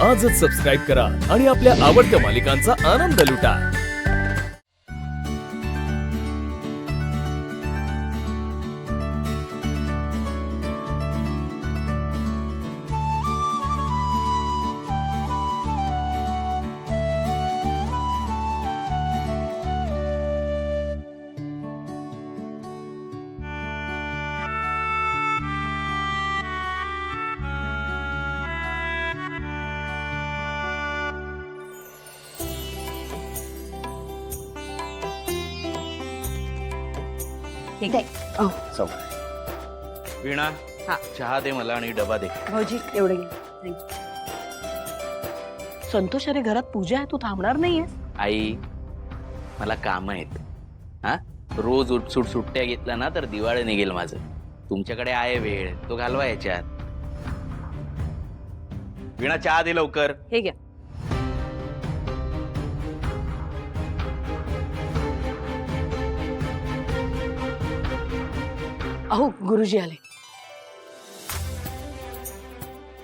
आजच सबस्क्राईब करा आणि आपल्या आवडत्या मालिकांचा आनंद लुटा। ठीक आहे। वीणा हा। चहा दे मला आणि डबा दे। भाऊजी एवढे घे। थँक्यू। संतोष, अरे घरात पूजा आहे, तू थांबणार नाहीयेस? आई मला काम आहेत। हा, रोज उठसूट सुट्ट्या घेतल्या ना तर दिवाळी निघेल माझं। तुमच्याकडे आहे वेळ, तो घालवा याच्यात। वीणा चहा दे लवकर। हे घ्या। अहो गुरुजी आले।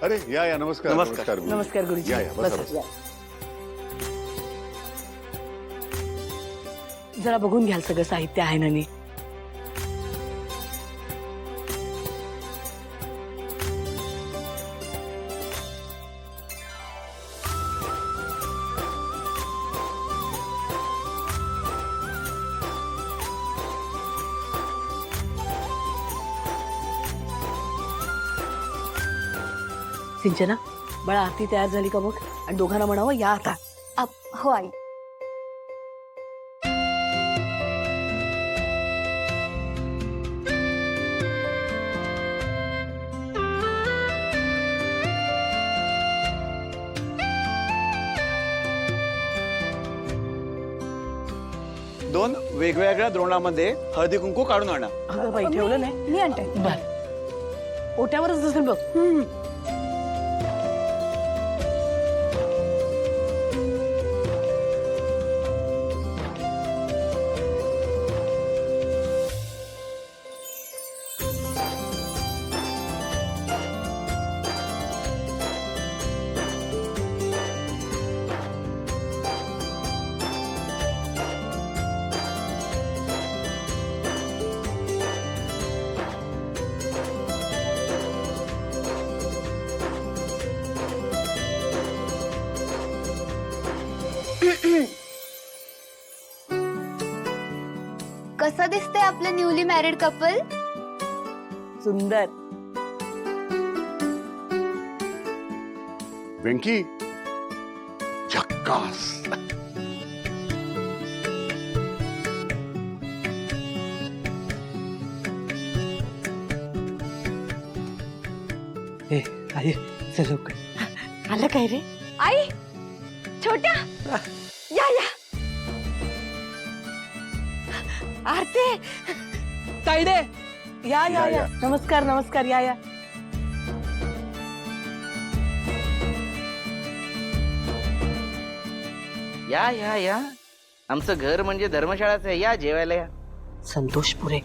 अरे या नमस्कार नमस्कार। नमस्कार गुरुजी। या बसा, बसा। जरा बघून घ्याल सगळं साहित्य आहे ना नीट? सिंचना, बाळा आरती तयार झाली का बघ, आणि दोघांना म्हणावं या आता। हो आई। दोन वेगवेगळ्या द्रोणामध्ये हळदी कुंकू काढून आणा। अगं बाई ठेवलं नाही? मी आणते। बर, ओट्यावरच असेल बघ। कसं दिसतंय आपलं न्यूली मॅरिड कपल? सुंदर। वेंकी झक्कास। आलं काय रे? आई, छोट्या या या। आरती ताईडे, या या या, या। या। नमस्कार नमस्कार, या या। या या या, आमचं घर म्हणजे धर्मशाळाच आहे। या जेवायला या। संतोष पुरे।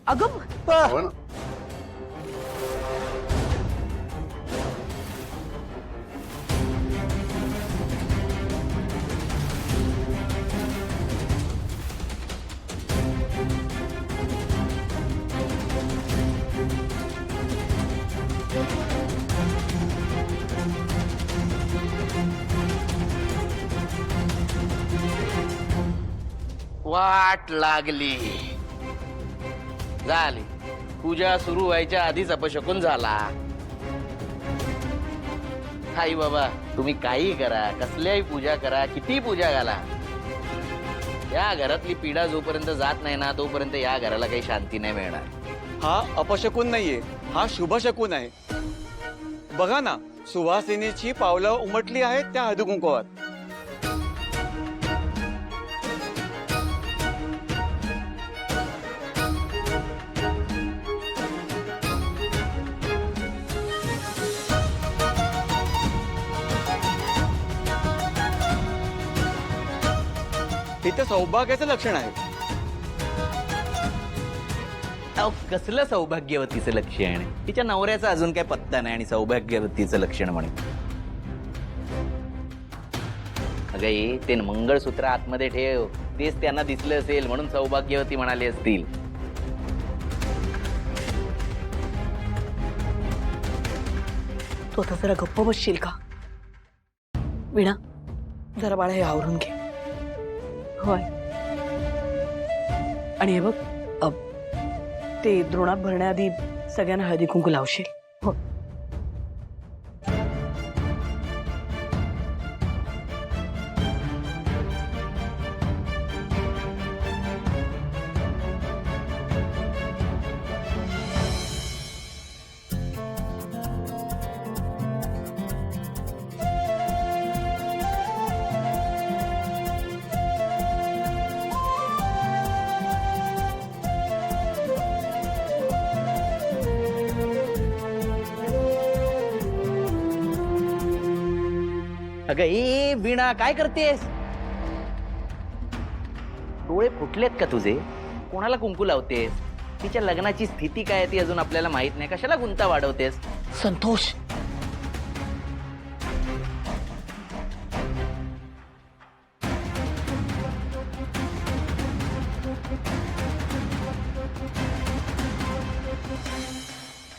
अगं हो ना? वाट लागली, झाली पूजा सुरू व्हायच्या आधीच अपशकुन झाला। आई बाबा, तुम्ही काही करा, कसल्याही पूजा करा, किती पूजा घाला, या घरातली पीडा जोपर्यंत जात नाही ना तोपर्यंत या घराला काही शांती नाही मिळणार। हा अपशकुन नाहीये, हा शुभशकुन आहे। बघा ना, सुवासिनीची पावलं उमटली आहेत त्या हळदी कुंकवात। हे तर सौभाग्याचं लक्षण आहे। अहो कसलं सौभाग्यवतीचं लक्षण आहे? तिच्या नवऱ्याचा अजून काय पत्ता नाही आणि सौभाग्यवतीचं लक्षण म्हणे. अगं ते मंगळसूत्र आतमध्ये ठेव, तेच त्यांना दिसलं असेल म्हणून सौभाग्यवती म्हणाले असतील. तू आता जरा गप्प बसशील का? वीणा, जरा बाळा हे आवरून घे. होय. आणि हे बघ, ते द्रोणात भरण्याआधी सगळ्यांना हळदी कुंकू लावशील. हो. अगं वीणा काय करतेस? डोळे फुटलेत का तुझे? कोणाला कुंकू लावतेस? तिच्या लग्नाची स्थिती काय आहे ती अजून आपल्याला माहित नाही, कशाला गुंता वाढवतेस? संतोष,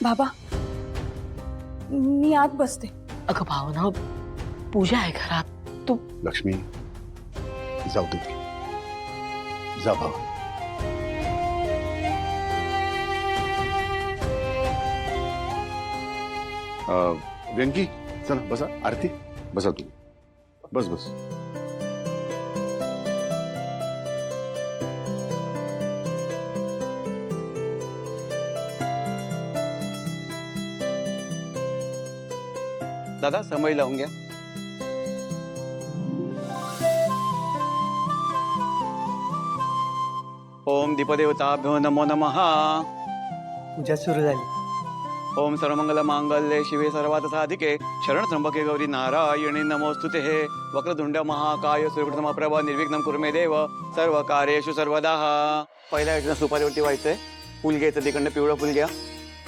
बाबा, मी आत बसते. अगं भावना, पूजा आहे घरात. तू लक्ष्मी, जाऊ दे. जा भाऊ. व्यंकी, चला बसा. आरती, बसा तू. बस बस. दादा समय लावून घ्या. ओम दीपदेवताभ्यो नमो नमः. पूजा सुरू झाली. ओम सर्वमंगल मांगल्ये शिवे सर्वार्थ साधिके शरण त्र्यंबके गौरी नारायणी नमोस्तुते. वक्रतुंड महाकाय सूर्यप्रभा निर्विघ्नं कुरु मे देव सर्व कार्येषु सर्वदा. पहिल्या याच्या सुपारीवरती व्हायचंय. फुल घ्यायचं, तिकडनं पिवळं फुल घ्या.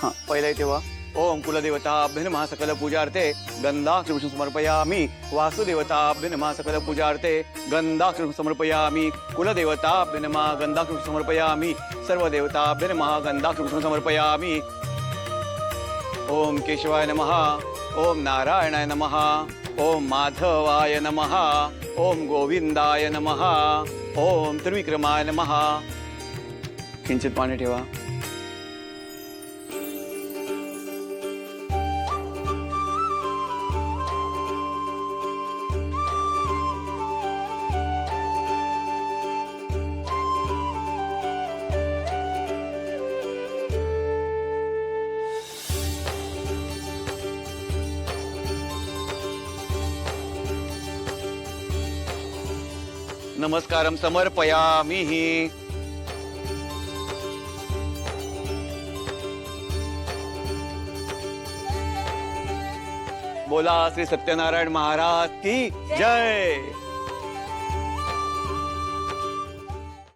हा, पहिला तेव्हा ओम कुलदेवताभ्यो नमः सकल पूजार्थे गंधाक्षरपुष्पं समर्पयामि. वासुदेवताभ्यो नमः सकल पूजार्थे गंधाक्षरपुष्पं समर्पयामि. कुलदेवताभ्यो नमः गंधाक्षरपुष्पं समर्पयामि. सर्वदेवताभ्यो नमः गंधाक्षरपुष्पं समर्पयामि. ओम केशवाय नमः. ओम नारायणाय नमः. ओम माधवाय नमः. ओम गोविंदाय नमः. ओम त्रिविक्रमाय नमः. किंचित पाणी ठेवा. नमस्कारं समर्पयामि. बोला श्री सत्यनारायण महाराज की जय.